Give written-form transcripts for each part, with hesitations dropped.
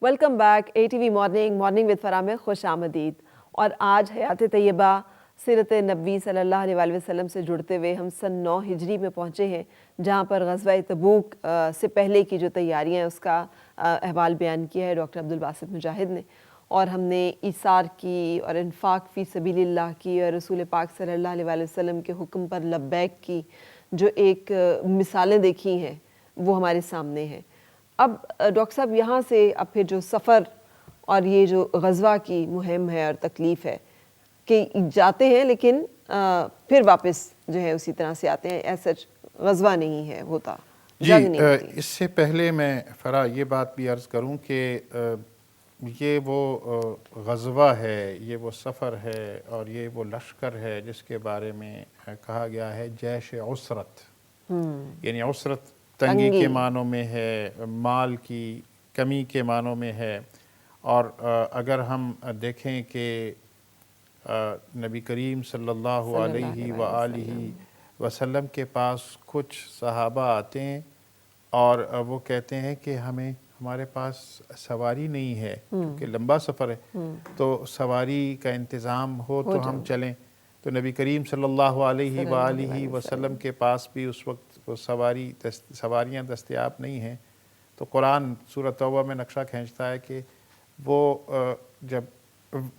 Welcome back ATV morning with فرا میں خوش آمدید. اور آج حیات طیبہ سیرت نبوی صلی اللہ علیہ وآلہ وسلم سے جڑتے ہوئے ہم سن 9 ہجری میں پہنچے ہیں، جہاں پر غزوہ تبوک سے پہلے کی جو تیاریاں ہیں اس کا احوال بیان کیا ہے ڈاکٹر عبدالباسط مجاہد نے. اور ہم نے ایثار کی اور انفاق فی سبیل اللہ کی اور رسول پاک صلی اللہ علیہ وآلہ وسلم کے حکم پر لبیک کی جو ایک مثالیں دیکھی ہیں وہ ہمارے سامنے ہیں. اب ڈاکٹر صاحب یہاں سے اب پھر جو سفر اور یہ جو غزوہ کی مہم ہے اور تکلیف ہے کہ جاتے ہیں لیکن پھر واپس جو ہے اسی طرح سے آتے ہیں، ایسا غزوہ نہیں ہے ہوتا، جنگ نہیں ہوتی. اس سے پہلے میں فرا یہ بات بھی عرض کروں کہ یہ وہ غزوہ ہے، یہ وہ سفر ہے اور یہ وہ لشکر ہے جس کے بارے میں کہا گیا ہے جیش عسرت. یعنی عسرت تنگی کے معنوں میں ہے، مال کی کمی کے معنوں میں ہے. اور اگر ہم دیکھیں کہ نبی کریم صلی اللہ علیہ وآلہ وسلم کے پاس کچھ صحابہ آتے ہیں اور وہ کہتے ہیں کہ ہمارے پاس سواری نہیں ہے کیونکہ لمبا سفر ہے، تو سواری کا انتظام ہو تو ہم چلیں. تو نبی کریم صلی اللہ علیہ وآلہ وسلم کے پاس بھی اس وقت وہ سواریاں دستیاب نہیں ہیں. تو قرآن سورہ توبہ میں نقشہ کھینچتا ہے کہ وہ جب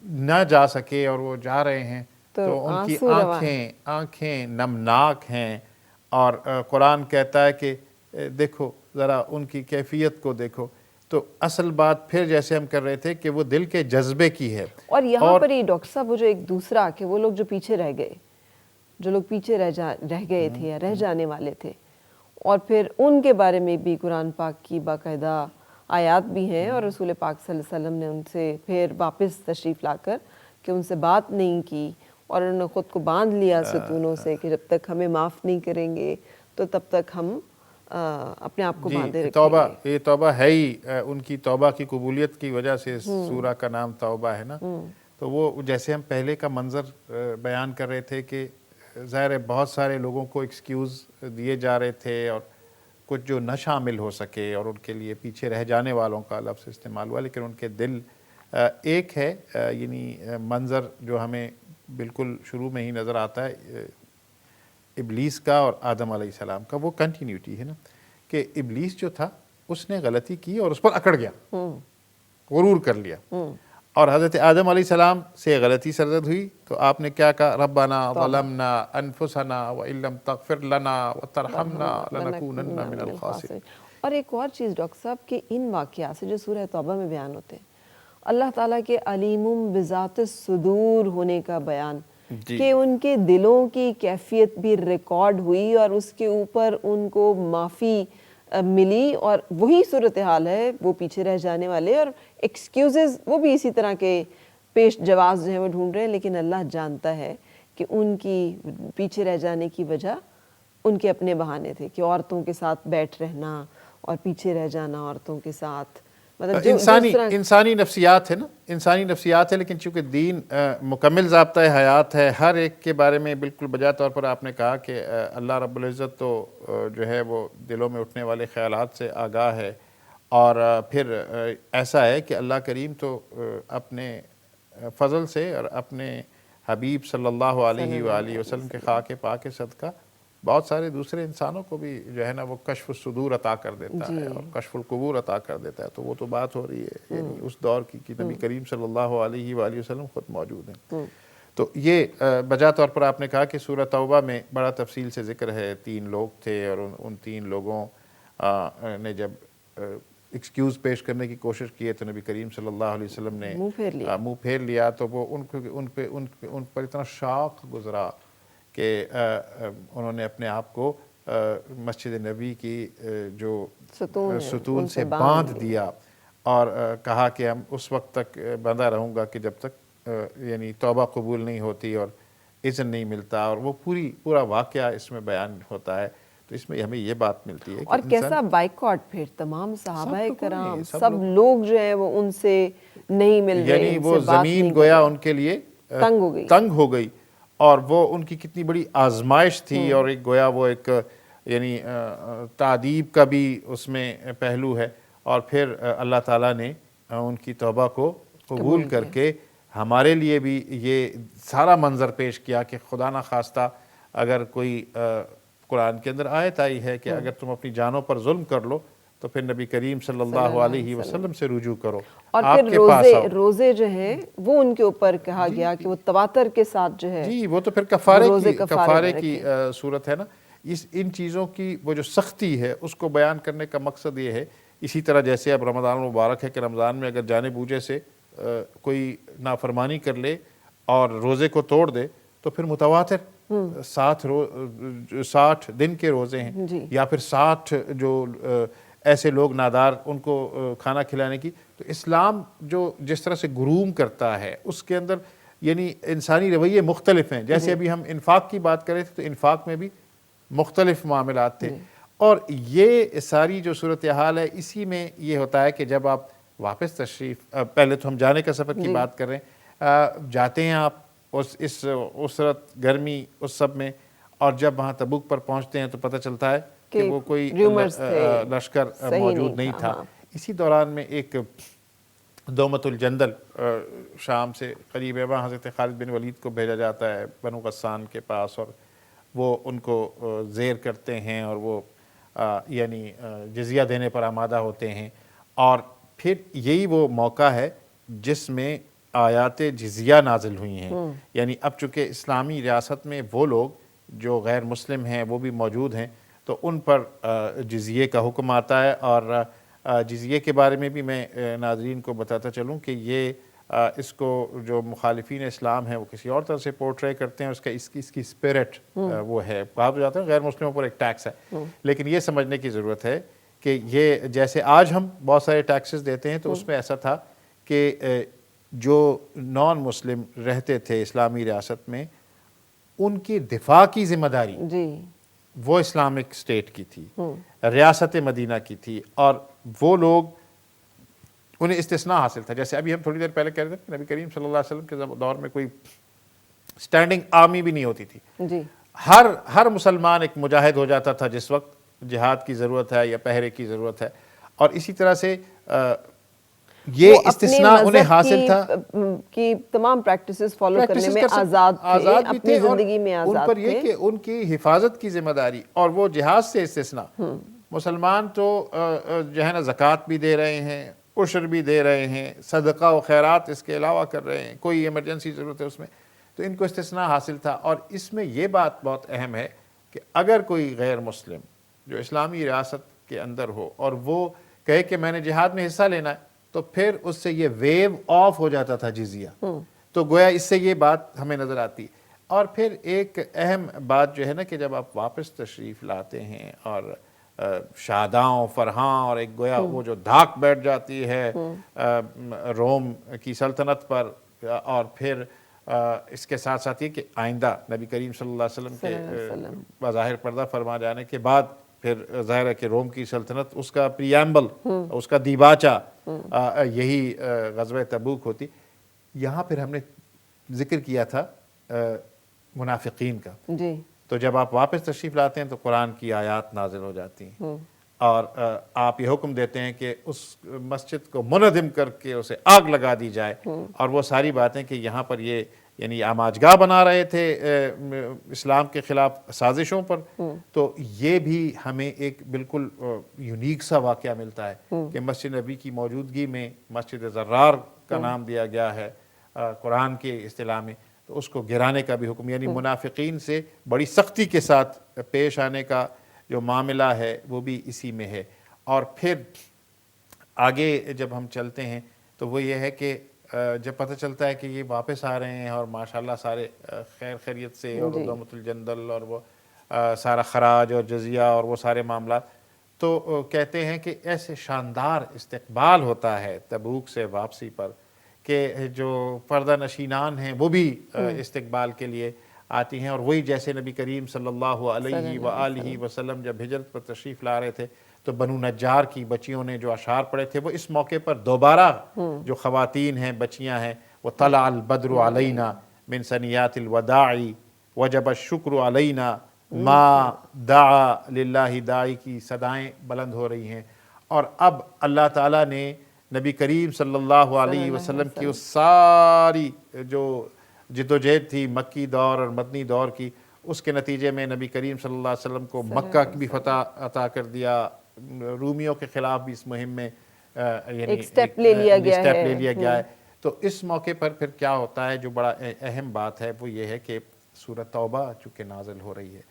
نہ جا سکے اور وہ جا رہے ہیں تو ان کی آنکھیں نمناک ہیں. اور قرآن کہتا ہے کہ دیکھو ذرا ان کی کیفیت کو دیکھو. تو اصل بات پھر جیسے ہم کر رہے تھے کہ وہ دل کے جذبے کی ہے. اور یہاں پر ہی ڈاکٹر صاحب وہ جو ایک دوسرا کہ وہ لوگ جو پیچھے رہ گئے، جو لوگ پیچھے رہ گئے تھے یا رہ جانے والے تھے، اور پھر ان کے بارے میں بھی قرآن پاک کی باقاعدہ آیات بھی ہیں اور رسول پاک صلی اللہ علیہ وسلم نے ان سے پھر واپس تشریف لا کر کہ ان سے بات نہیں کی اور انہوں نے خود کو باندھ لیا ستونوں سے کہ جب تک ہمیں معاف نہیں کریں گے تو تب تک ہم اپنے آپ کو باندھے رکھیں گے. یہ توبہ ہے ہی ان کی توبہ کی قبولیت کی وجہ سے سورہ کا نام توبہ ہے نا. تو وہ جیسے ہم پہلے کا منظر بیان کر رہے تھے کہ ظاہر ہے بہت سارے لوگوں کو ایکسکیوز دیے جا رہے تھے اور کچھ جو نہ شامل ہو سکے اور ان کے لیے پیچھے رہ جانے والوں کا لفظ استعمال ہوا، لیکن ان کے دل ایک ہے. یعنی منظر جو ہمیں بالکل شروع میں ہی نظر آتا ہے ابلیس کا اور آدم علیہ السلام کا، وہ کنٹینیوٹی ہے نا کہ ابلیس جو تھا اس نے غلطی کی اور اس پر اکڑ گیا، غرور کر لیا. اور حضرت آدم علیہ السلام سے غلطی سرزد ہوئی تو آپ نے کیا کہا؟ ربنا ظلمنا انفسنا وان لم تغفر لنا وترحمنا لنکونن من الخاسرین. اور ایک اور چیز ڈاکٹر صاحب کہ ان واقعات سے جو سورہ توبہ میں بیان ہوتے ہیں، اللہ تعالیٰ کے علیم بذات الصدور ہونے کا بیان کہ ان کے دلوں کی کیفیت بھی ریکارڈ ہوئی اور اس کے اوپر ان کو معافی ملی. اور وہی صورتحال ہے، وہ پیچھے رہ جانے والے اور ایکسکیوزز وہ بھی اسی طرح کے پیش جواز جو ہیں وہ ڈھونڈ رہے ہیں، لیکن اللہ جانتا ہے کہ ان کی پیچھے رہ جانے کی وجہ ان کے اپنے بہانے تھے کہ عورتوں کے ساتھ بیٹھ رہنا اور پیچھے رہ جانا عورتوں کے ساتھ. مطلب انسانی نفسیات ہے نا، انسانی نفسیات ہے. لیکن چونکہ دین مکمل ضابطۂ حیات ہے، ہر ایک کے بارے میں بالکل بجا طور پر آپ نے کہا کہ اللہ رب العزت تو جو ہے وہ دلوں میں اٹھنے والے خیالات سے آگاہ ہے. اور پھر ایسا ہے کہ اللہ کریم تو اپنے فضل سے اور اپنے حبیب صلی اللہ علیہ وآلہ وسلم کے خاک پاک صدقہ بہت سارے دوسرے انسانوں کو بھی جو ہے نا وہ کشف الصدور عطا کر دیتا ہے اور کشف القبور عطا کر دیتا ہے. تو وہ تو بات ہو رہی ہے یعنی اس دور کی کہ نبی کریم صلی اللہ علیہ وآلہ وسلم خود موجود ہیں. تو یہ بجا طور پر آپ نے کہا کہ سورہ توبہ میں بڑا تفصیل سے ذکر ہے. 3 لوگ تھے اور ان 3 لوگوں نے جب ایکسکیوز پیش کرنے کی کوشش کی تو نبی کریم صلی اللہ علیہ وسلم نے منہ پھیر لیا. تو وہ ان پر اتنا شوق گزرا کہ انہوں نے اپنے آپ کو مسجد نبی کی جو ستون سے باندھ دیا اور کہا کہ ہم اس وقت تک بندھا رہوں گا کہ جب تک یعنی توبہ قبول نہیں ہوتی اور اذن نہیں ملتا. اور وہ پورا واقعہ اس میں بیان ہوتا ہے. تو اس میں ہمیں یہ بات ملتی ہے کہ اور کیسا بائیکاٹ پھر تمام صحابہ کرام سب لوگ جو ہیں وہ ان سے نہیں مل رہے، یعنی وہ زمین گویا ان کے لیے تنگ ہو گئی. اور وہ ان کی کتنی بڑی آزمائش تھی اور ایک گویا وہ ایک یعنی تعذیب کا بھی اس میں پہلو ہے. اور پھر اللہ تعالیٰ نے ان کی توبہ کو قبول کر کے ہمارے لیے بھی یہ سارا منظر پیش کیا کہ خدا نہ خواستہ اگر کوئی قرآن کے اندر آیت آئی ہے کہ اگر تم اپنی جانوں پر ظلم کر لو تو پھر نبی کریم صلی اللہ علیہ وسلم سے رجوع کرو، اور آپ پھر کے پاس آؤ۔ روزے جو ہیں وہ ان کے اوپر کہا گیا کہ وہ تواتر کے ساتھ جو ہے جی وہ تو پھر کفارے کی صورت ہے نا۔ ان چیزوں کی وہ جو سختی ہے اس کو بیان کرنے کا مقصد یہ ہے۔ اسی طرح جیسے اب رمضان المبارک ہے کہ رمضان میں اگر جانے بوجھے سے کوئی نافرمانی کر لے اور روزے کو توڑ دے تو پھر متواتر 60 دن کے روزے ہیں، یا پھر 60 جو ایسے لوگ نادار ان کو کھانا کھلانے کی۔ تو اسلام جو جس طرح سے گروم کرتا ہے اس کے اندر یعنی انسانی رویے مختلف ہیں۔ جیسے ابھی ہم انفاق کی بات کرے تھے تو انفاق میں بھی مختلف معاملات تھے، اور یہ ساری جو صورتحال ہے اسی میں یہ ہوتا ہے کہ جب آپ واپس تشریف، پہلے تو ہم جانے کا سفر کی بات کر رہے ہیں، جاتے ہیں آپ اس اسرت گرمی اس سب میں، اور جب وہاں تبوک پر پہنچتے ہیں تو پتہ چلتا ہے کہ وہ کوئی لشکر موجود نہیں تھا۔ اسی دوران میں ایک دومت الجندل شام سے قریب ہے، وہاں حضرت خالد بن ولید کو بھیجا جاتا ہے بنو غسان کے پاس، اور وہ ان کو زیر کرتے ہیں اور وہ یعنی جزیہ دینے پر آمادہ ہوتے ہیں۔ اور پھر یہی وہ موقع ہے جس میں آیات جزیہ نازل ہوئی ہیں، یعنی اب چونکہ اسلامی ریاست میں وہ لوگ جو غیر مسلم ہیں وہ بھی موجود ہیں تو ان پر جزیے کا حکم آتا ہے۔ اور جزیے کے بارے میں بھی میں ناظرین کو بتاتا چلوں کہ یہ اس کو جو مخالفین اسلام ہیں وہ کسی اور طرح سے پورٹرے کرتے ہیں، اس کی اسپرٹ وہ ہے، کہا جاتا ہے غیر مسلموں پر ایک ٹیکس ہے، لیکن یہ سمجھنے کی ضرورت ہے کہ یہ جیسے آج ہم بہت سارے ٹیکسز دیتے ہیں تو اس میں ایسا تھا کہ جو نان مسلم رہتے تھے اسلامی ریاست میں ان کی دفاع کی ذمہ داری وہ اسلامک اسٹیٹ کی تھی، ریاست مدینہ کی تھی، اور وہ لوگ انہیں استثناء حاصل تھا۔ جیسے ابھی ہم تھوڑی دیر پہلے کہہ رہے تھے کہ نبی کریم صلی اللہ علیہ وسلم کے دور میں کوئی سٹینڈنگ آرمی بھی نہیں ہوتی تھی، ہر مسلمان ایک مجاہد ہو جاتا تھا جس وقت جہاد کی ضرورت ہے یا پہرے کی ضرورت ہے، اور اسی طرح سے یہ استثناء انہیں حاصل تھا کہ تمام پریکٹسز فالو کرنے میں آزاد تھے، اپنی زندگی میں آزاد تھے، ان پر یہ کہ ان کی حفاظت کی ذمہ داری، اور وہ جہاد سے استثناء۔ مسلمان تو جو ہے نا زکوٰۃ بھی دے رہے ہیں، عشر بھی دے رہے ہیں، صدقہ و خیرات اس کے علاوہ کر رہے ہیں، کوئی ایمرجنسی ضرورت ہے اس میں، تو ان کو استثناء حاصل تھا۔ اور اس میں یہ بات بہت اہم ہے کہ اگر کوئی غیر مسلم جو اسلامی ریاست کے اندر ہو اور وہ کہے کہ میں نے جہاد میں حصہ لینا ہے تو پھر اس سے یہ ویو آف ہو جاتا تھا جزیہ، تو گویا اس سے یہ بات ہمیں نظر آتی۔ اور پھر ایک اہم بات جو ہے نا کہ جب آپ واپس تشریف لاتے ہیں اور شاداں فرحاں اور ایک گویا وہ جو دھاک بیٹھ جاتی ہے روم کی سلطنت پر، اور پھر اس کے ساتھ ساتھ یہ کہ آئندہ نبی کریم صلی اللہ علیہ وسلم کے بظاہر پردہ فرما جانے کے بعد پھر ظاہر ہے کہ روم کی سلطنت اس کا پریامبل، اس کا دیباچہ یہی غزوہ تبوک ہوتی۔ یہاں پھر ہم نے ذکر کیا تھا منافقین کا، تو جب آپ واپس تشریف لاتے ہیں تو قرآن کی آیات نازل ہو جاتی ہیں، اور آپ یہ حکم دیتے ہیں کہ اس مسجد کو منہدم کر کے اسے آگ لگا دی جائے، اور وہ ساری باتیں کہ یہاں پر یہ یعنی آماجگاہ بنا رہے تھے اسلام کے خلاف سازشوں پر، تو یہ بھی ہمیں ایک بالکل یونیک سا واقعہ ملتا ہے کہ مسجد نبی کی موجودگی میں مسجد زرار کا نام دیا گیا ہے قرآن کے اصطلاح میں، تو اس کو گرانے کا بھی حکم، یعنی منافقین سے بڑی سختی کے ساتھ پیش آنے کا جو معاملہ ہے وہ بھی اسی میں ہے۔ اور پھر آگے جب ہم چلتے ہیں تو وہ یہ ہے کہ جب پتہ چلتا ہے کہ یہ واپس آ رہے ہیں اور ماشاءاللہ سارے خیر خیریت سے، اور دومت الجندل اور وہ سارا خراج اور جزیہ اور وہ سارے معاملات، تو کہتے ہیں کہ ایسے شاندار استقبال ہوتا ہے تبوک سے واپسی پر کہ جو پردہ نشینان ہیں وہ بھی استقبال کے لیے آتی ہیں، اور وہی جیسے نبی کریم صلی اللہ علیہ وآلہ وسلم جب ہجرت پر تشریف لا رہے تھے تو بنو نجار کی بچیوں نے جو اشعار پڑھے تھے وہ اس موقع پر دوبارہ جو خواتین ہیں، بچیاں ہیں، وہ طلع البدر علینا من ثنیات الوداع وجب الشکر علینا ما دعا للہ داعی کی صدائیں بلند ہو رہی ہیں، اور اب اللہ تعالیٰ نے نبی کریم صلی اللہ علیہ وسلم کی اس ساری جو جدوجہد تھی مکی دور اور مدنی دور کی، اس کے نتیجے میں نبی کریم صلی اللہ علیہ وسلم کو مکہ کی بھی فتح عطا کر دیا، رومیوں کے خلاف بھی اس مہم میں یعنی ایک سٹیپ لے لیا گیا ہے۔ تو اس موقع پر پھر کیا ہوتا ہے، جو بڑا اہم بات ہے وہ یہ ہے کہ سورۃ توبہ چونکہ نازل ہو رہی ہے،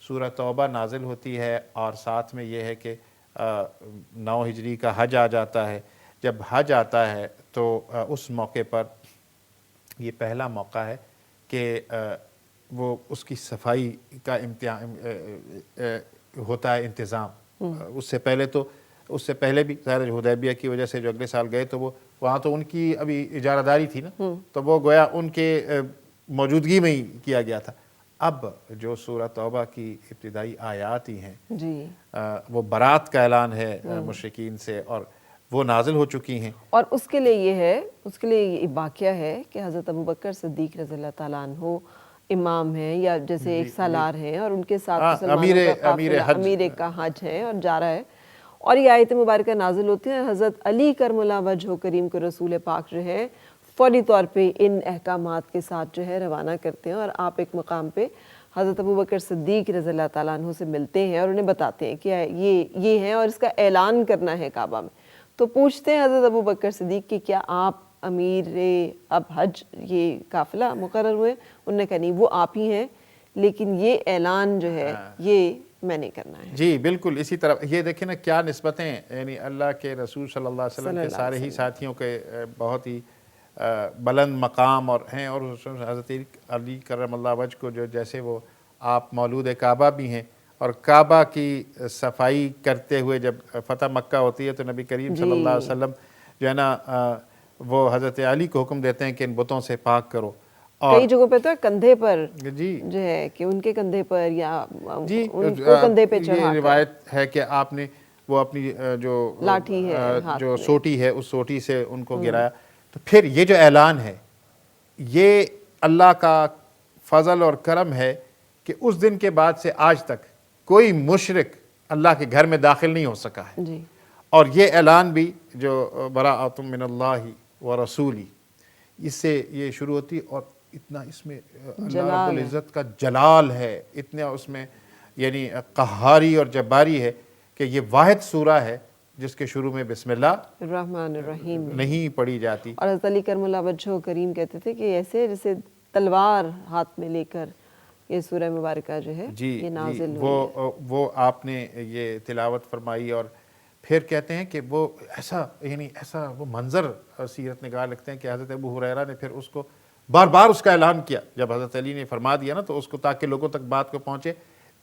سورۃ توبہ نازل ہوتی ہے، اور ساتھ میں یہ ہے کہ 9 ہجری کا حج آ جاتا ہے۔ جب حج آتا ہے تو اس موقع پر یہ پہلا موقع ہے کہ وہ اس کی صفائی کا ہوتا ہے انتظام۔ اس سے پہلے بھی ظاہر حدیبیہ کی وجہ سے جو اگلے سال گئے تو وہ وہاں تو ان کی ابھی اجارہ داری تھی نا، تو وہ گویا ان کے موجودگی میں ہی کیا گیا تھا۔ اب جو سورۃ توبہ کی ابتدائی آیات ہی ہیں جی، وہ برات کا اعلان ہے مشرکین سے، اور وہ نازل ہو چکی ہیں۔ اور اس کے لیے یہ واقعہ ہے کہ حضرت ابوبکر صدیق رضی اللہ تعالیٰ عنہ امام ہیں، یا جیسے ایک سالار ہیں، اور ان کے ساتھ مسلمانوں کا قافلہ امیر کا حج ہے اور جا رہا ہے، اور یہ آیت مبارکہ نازل ہوتی ہیں۔ حضرت علی کرم اللہ وجہہ کریم کو رسول پاک جو ہے فوری طور پہ ان احکامات کے ساتھ جو ہے روانہ کرتے ہیں، اور آپ ایک مقام پہ حضرت ابوبکر صدیق رضی اللہ تعالیٰ عنہ سے ملتے ہیں اور انہیں بتاتے ہیں کہ یہ ہے اور اس کا اعلان کرنا ہے کعبہ میں۔ تو پوچھتے ہیں حضرت ابوبکر صدیق کہ کیا آپ امیر اب حج یہ قافلہ مقرر ہوئے؟ انہوں نے کہا نہیں، وہ آپ ہی ہیں، لیکن یہ اعلان جو ہے یہ میں نے کرنا ہے۔ جی بالکل اسی طرح یہ دیکھیں نا کیا نسبتیں، یعنی اللہ کے رسول صلی اللہ علیہ وسلم کے سارے ہی ساتھیوں کے بہت ہی بلند مقام اور ہیں، اور حضرت علی کرم اللہ وجہ کو جو جیسے وہ آپ مولود کعبہ بھی ہیں، اور کعبہ کی صفائی کرتے ہوئے جب فتح مکہ ہوتی ہے تو نبی کریم صلی اللہ علیہ وسلم جو ہے نا وہ حضرت علی کو حکم دیتے ہیں کہ ان بتوں سے پاک کرو، اور کئی جگہوں پہ تو کندھے پر جی جو ہے کہ ان کے کندھے پر یا جی ان کو کندھے پہ چڑھا یہ کر روایت ہے کہ آپ نے وہ اپنی جو لاٹھی ہے ہاتھ جو میں، سوٹی ہے اس سوٹی سے ان کو گرایا۔ تو پھر یہ جو اعلان ہے یہ اللہ کا فضل اور کرم ہے کہ اس دن کے بعد سے آج تک کوئی مشرک اللہ کے گھر میں داخل نہیں ہو سکا ہے، جی، اور یہ اعلان بھی جو براءۃ من اللہ ورسولہ اس سے یہ شروع ہوتی، اور اتنا اس میں اللہ رب العزت کا جلال ہے، اتنا اس میں یعنی قہاری اور جباری ہے کہ یہ واحد سورہ ہے جس کے شروع میں بسم اللہ الرحمن الرحیم نہیں پڑھی جاتی۔ اور حضرت علی کرم اللہ وجہہ کریم کہتے تھے کہ ایسے جیسے تلوار ہاتھ میں لے کر یہ سورہ مبارکہ جو ہے یہ نازل ہوئی ہے۔ وہ آپ نے یہ تلاوت فرمائی، اور پھر کہتے ہیں کہ وہ ایسا وہ منظر سیرت نگار لگتے ہیں کہ حضرت ابو ہریرہ نے پھر اس کو بار بار اس کا اعلان کیا جب حضرت علی نے فرما دیا نا، تو اس کو تاکہ لوگوں تک بات کو پہنچے،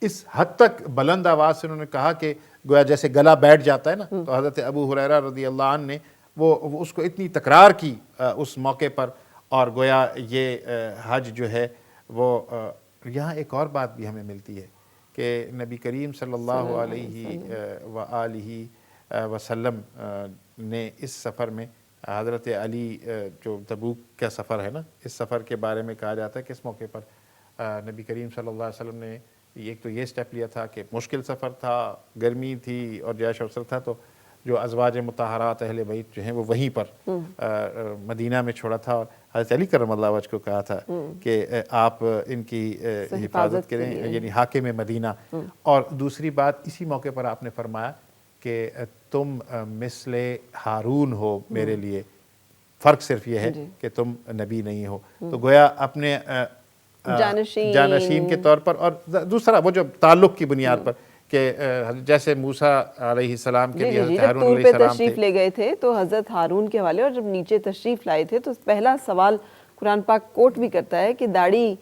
اس حد تک بلند آواز سے انہوں نے کہا کہ گویا جیسے گلا بیٹھ جاتا ہے نا، تو حضرت ابو ہریرہ رضی اللہ عنہ نے وہ اس کو اتنی تکرار کی اس موقع پر، اور گویا یہ حج جو ہے وہ یہاں ایک اور بات بھی ہمیں ملتی ہے کہ نبی کریم صلی اللہ علیہ وآلہ وسلم نے اس سفر میں حضرت علی جو تبوک کا سفر ہے نا، اس سفر کے بارے میں کہا جاتا ہے کہ اس موقع پر نبی کریم صلی اللہ علیہ وسلم نے ایک تو یہ سٹیپ لیا تھا کہ مشکل سفر تھا، گرمی تھی اور جیش و عسر تھا، تو جو ازواج مطہرات اہل بیت جو ہیں وہ وہیں پر مدینہ میں چھوڑا تھا، اور حضرت علی کرم اللہ وجہ کو کہا تھا کہ آپ ان کی حفاظت کریں، یعنی حاکم مدینہ۔ اور دوسری بات اسی موقع پر آپ نے فرمایا کہ تم مثل ہارون ہو میرے لیے، فرق صرف یہ ہے کہ تم نبی نہیں ہو۔ تو گویا اپنے جانشین کے طور پر، اور دوسرا وہ جو تعلق کی بنیاد پر کہ جیسے موسیٰ علیہ السلام کے لیے حضرت ہارون علیہ السلام تشریف لے گئے تھے تو حضرت ہارون کے حوالے، اور جب نیچے تشریف لائے تھے تو پہلا سوال قرآن پاک کوٹ بھی کرتا ہے کہ داڑھی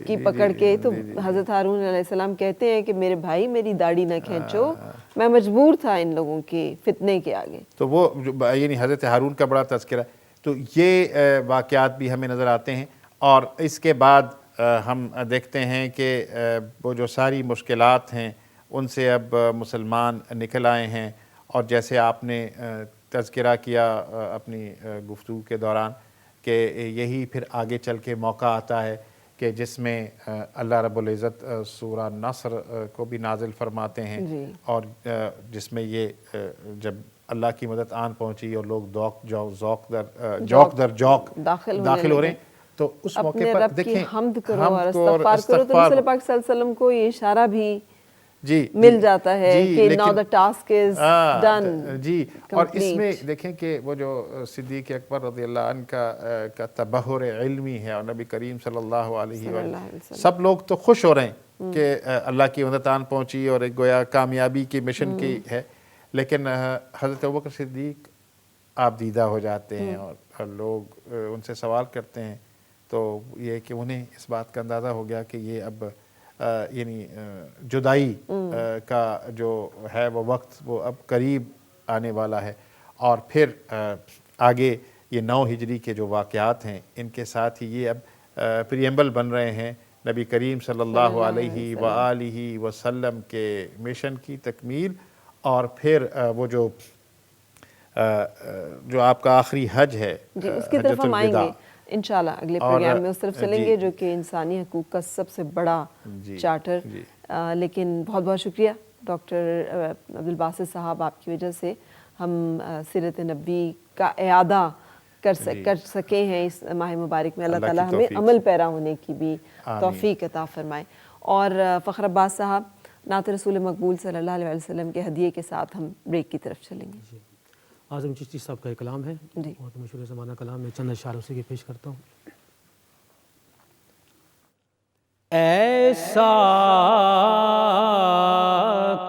کی پکڑ کے، تو حضرت ہارون علیہ السلام کہتے ہیں کہ میرے بھائی میری داڑھی نہ کھینچو، میں مجبور تھا ان لوگوں کے فتنے کے آگے۔ تو وہ یعنی حضرت ہارون کا بڑا تذکرہ، تو یہ واقعات بھی ہمیں نظر آتے ہیں۔ اور اس کے بعد ہم دیکھتے ہیں کہ وہ جو ساری مشکلات ہیں ان سے اب مسلمان نکل آئے ہیں، اور جیسے آپ نے تذکرہ کیا اپنی گفتگو کے دوران کہ یہی پھر آگے چل کے موقع آتا ہے کہ جس میں اللہ رب العزت سورہ نصر کو بھی نازل فرماتے ہیں، اور جس میں یہ جب اللہ کی مدد آن پہنچی اور لوگ جوق در جوق داخل ہو رہے ہیں، تو اس موقع اپنے پر رب کی دیکھیں حمد کرو اور استغفار کرو، تو رسول پاک صلی اللہ علیہ وسلم کو یہ اشارہ بھی جی مل جاتا ہے کہ now لیکن the task is done جی، اور اس میں دیکھیں کہ وہ جو صدیق اکبر رضی اللہ عنہ کا تبحر علمی ہے، اور نبی کریم صلی اللہ علیہ وسلم، سب لوگ تو خوش ہو رہے ہیں کہ اللہ کی مدد آن پہنچی اور ایک گویا کامیابی کی مشن کی ہے، لیکن حضرت ابوبکر صدیق آپ دیدہ ہو جاتے ہیں اور لوگ ان سے سوال کرتے ہیں، تو یہ کہ انہیں اس بات کا اندازہ ہو گیا کہ یہ اب یعنی جدائی کا جو ہے وہ وقت وہ اب قریب آنے والا ہے، اور پھر آگے یہ 9 ہجری کے جو واقعات ہیں ان کے ساتھ ہی یہ اب پریمبل بن رہے ہیں نبی کریم صلی اللہ علیہ وآلہ وسلم کے مشن کی تکمیل، اور پھر وہ جو آپ کا آخری حج ہے، جی اس کی طرف ہم آئیں گے انشاءاللہ اگلے پروگرام میں، اس طرف چلیں گے جو کہ انسانی حقوق کا سب سے بڑا چارٹر، لیکن بہت بہت شکریہ ڈاکٹر عبدالباسط صاحب، آپ کی وجہ سے ہم سیرت نبوی کا اعادہ کر سکے ہیں اس ماہ مبارک میں۔ اللہ تعالیٰ ہمیں عمل پیرا ہونے کی بھی توفیق عطا فرمائے۔ اور فخر عباس صاحب، نعت رسول مقبول صلی اللہ علیہ وسلم کے ہدیے کے ساتھ ہم بریک کی طرف چلیں گے۔ اعظم چشتی صاحب کا ایک کلام ہے، بہت مشہور زمانہ کلام، میں چند اشعار اسی کے پیش کرتا ہوں۔ ایسا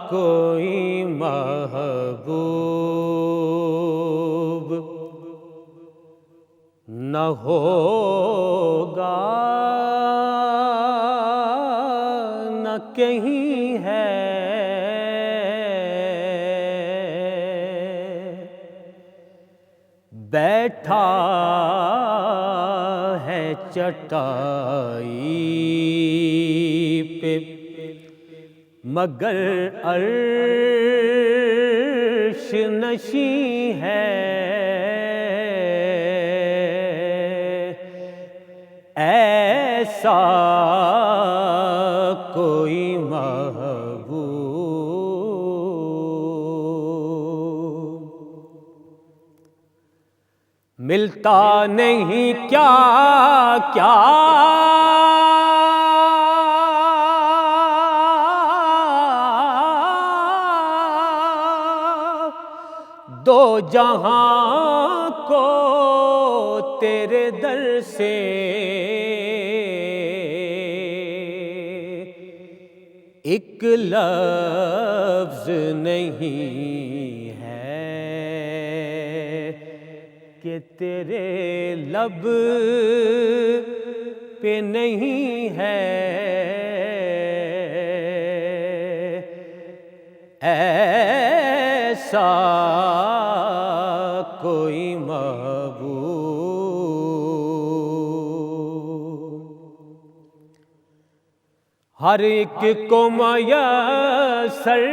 کوئی محبوب نہ ہوگا، نہ کہیں ہے، بیٹھا ہے چٹائی پہ مگر عرش نشیں ہے، ایسا کوئی محبوب ملتا نہیں کیا کیا دو جہاں کو تیرے در سے، ایک لفظ نہیں ہے کہ تیرے لب پہ نہیں ہے، ایسا کوئی محبوب ہر ایک کو میسر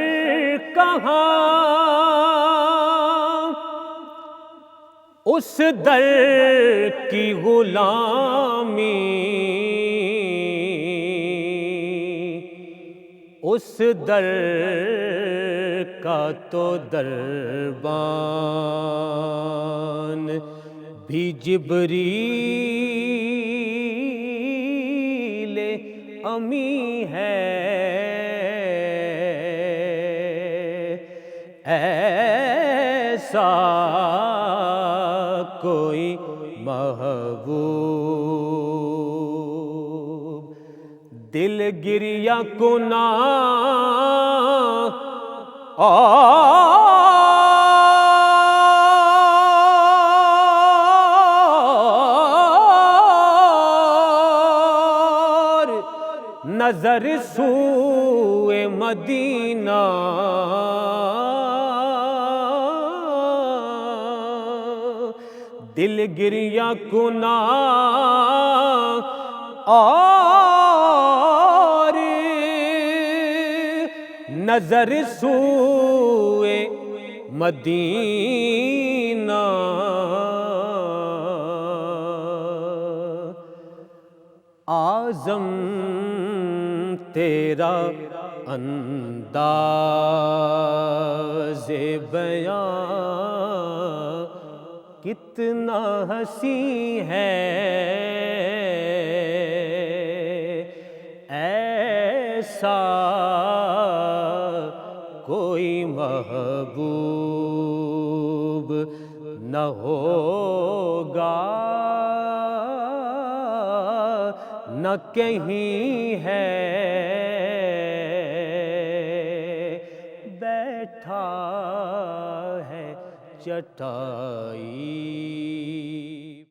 کہاں اس در کی غلامی، اس در کا تو دربان بھی جبریل امی ہے، ایسا کوئی محبوب دل گریہ کنا نظر سوئے مدینہ دل گریہ کنا اور نظر سوئے مدینہ، اعظم تیرا انداز بیان کتنا حسین ہے، ایسا کوئی محبوب نہ ہوگا، نہ کہیں ہے بیٹھا ہے چٹائی